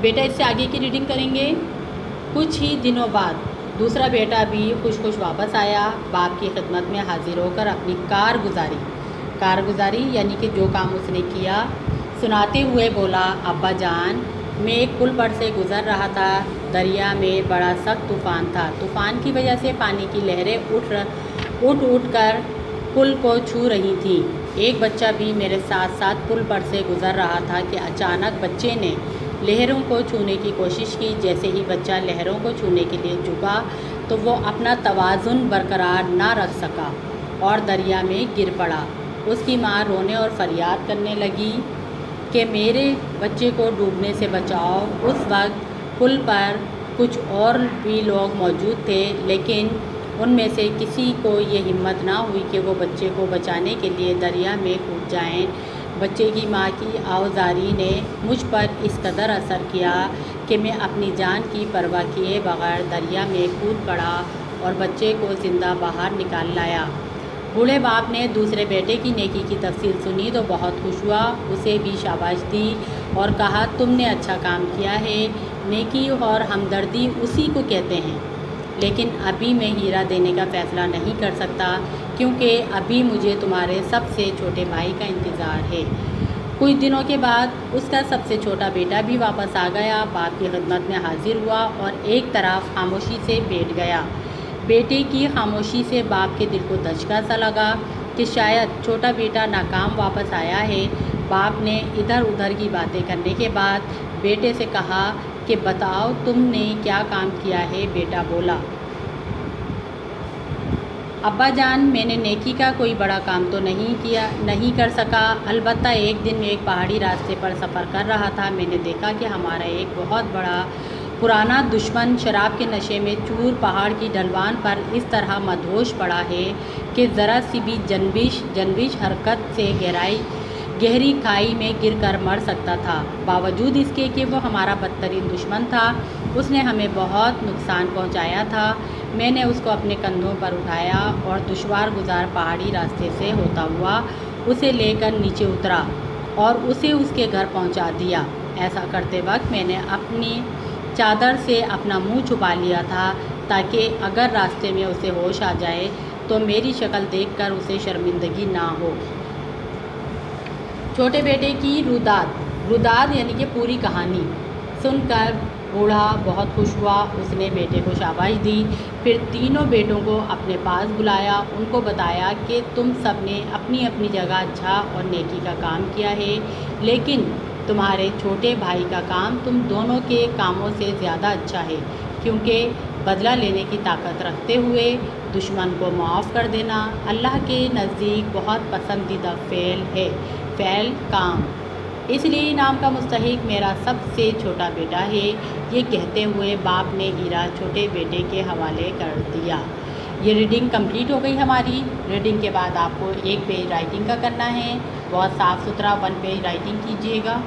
بیٹا اس سے آگے کی ریڈنگ کریں گے۔ کچھ ہی دنوں بعد دوسرا بیٹا بھی خوش واپس آیا، باپ کی خدمت میں حاضر ہو کر اپنی کارگزاری یعنی کہ جو کام اس نے کیا سناتے ہوئے بولا، ابا جان میں ایک پل پر سے گزر رہا تھا، دریا میں بڑا سخت طوفان تھا، طوفان کی وجہ سے پانی کی لہریں اٹھ کر پل کو چھو رہی تھیں، ایک بچہ بھی میرے ساتھ ساتھ پل پر سے گزر رہا تھا کہ اچانک بچے نے لہروں کو چھونے کی کوشش کی، جیسے ہی بچہ لہروں کو چھونے کے لیے جھکا تو وہ اپنا توازن برقرار نہ رکھ سکا اور دریا میں گر پڑا۔ اس کی ماں رونے اور فریاد کرنے لگی کہ میرے بچے کو ڈوبنے سے بچاؤ۔ اس وقت پل پر کچھ اور بھی لوگ موجود تھے، لیکن ان میں سے کسی کو یہ ہمت نہ ہوئی کہ وہ بچے کو بچانے کے لیے دریا میں کود جائیں۔ بچے کی ماں کی آوازاری نے مجھ پر اس قدر اثر کیا کہ میں اپنی جان کی پرواہ کیے بغیر دریا میں کود پڑا اور بچے کو زندہ باہر نکال لایا۔ بوڑھے باپ نے دوسرے بیٹے کی نیکی کی تفصیل سنی تو بہت خوش ہوا، اسے بھی شاباش دی اور کہا، تم نے اچھا کام کیا ہے، نیکی اور ہمدردی اسی کو کہتے ہیں، لیکن ابھی میں ہیرا دینے کا فیصلہ نہیں کر سکتا کیونکہ ابھی مجھے تمہارے سب سے چھوٹے بھائی کا انتظار ہے۔ کچھ دنوں کے بعد اس کا سب سے چھوٹا بیٹا بھی واپس آ گیا، باپ کی خدمت میں حاضر ہوا اور ایک طرف خاموشی سے بیٹھ گیا۔ بیٹے کی خاموشی سے باپ کے دل کو دھچکا سا لگا کہ شاید چھوٹا بیٹا ناکام واپس آیا ہے۔ باپ نے ادھر ادھر کی باتیں کرنے کے بعد بیٹے سے کہا کہ بتاؤ تم نے کیا کام کیا ہے؟ بیٹا بولا، ابا جان میں نے نیکی کا کوئی بڑا کام تو نہیں کر سکا، البتہ ایک دن میں ایک پہاڑی راستے پر سفر کر رہا تھا، میں نے دیکھا کہ ہمارا ایک بہت بڑا پرانا دشمن شراب کے نشے میں چور پہاڑ کی ڈھلوان پر اس طرح مدہوش پڑا ہے کہ ذرا سی بھی جنبش حرکت سے گہری کھائی میں گر کر مر سکتا تھا۔ باوجود اس کے کہ وہ ہمارا بدترین دشمن تھا، اس نے ہمیں بہت نقصان پہنچایا تھا۔ میں نے اس کو اپنے کندھوں پر اٹھایا اور دشوار گزار پہاڑی راستے سے ہوتا ہوا اسے لے کر نیچے اترا اور اسے اس کے گھر پہنچا دیا۔ ایسا کرتے وقت میں نے اپنی چادر سے اپنا منہ چھپا لیا تھا تاکہ اگر راستے میں اسے ہوش آ جائے تو میری شکل دیکھ کر اسے شرمندگی نہ ہو۔ چھوٹے بیٹے کی روداد یعنی کہ پوری کہانی سن کر بوڑھا بہت خوش ہوا، اس نے بیٹے کو شاباش دی، پھر تینوں بیٹوں کو اپنے پاس بلایا، ان کو بتایا کہ تم سب نے اپنی اپنی جگہ اچھا اور نیکی کا کام کیا ہے، لیکن تمہارے چھوٹے بھائی کا کام تم دونوں کے کاموں سے زیادہ اچھا ہے، کیونکہ بدلہ لینے کی طاقت رکھتے ہوئے دشمن کو معاف کر دینا اللہ کے نزدیک بہت پسندیدہ فعل کام، اس لیے انعام کا مستحق میرا سب سے چھوٹا بیٹا ہے۔ یہ کہتے ہوئے باپ نے ہیرا چھوٹے بیٹے کے حوالے کر دیا۔ یہ ریڈنگ کمپلیٹ ہو گئی ہماری۔ ریڈنگ کے بعد آپ کو ایک پیج رائٹنگ کا کرنا ہے، بہت صاف ستھرا 1 پیج رائٹنگ کیجیے گا۔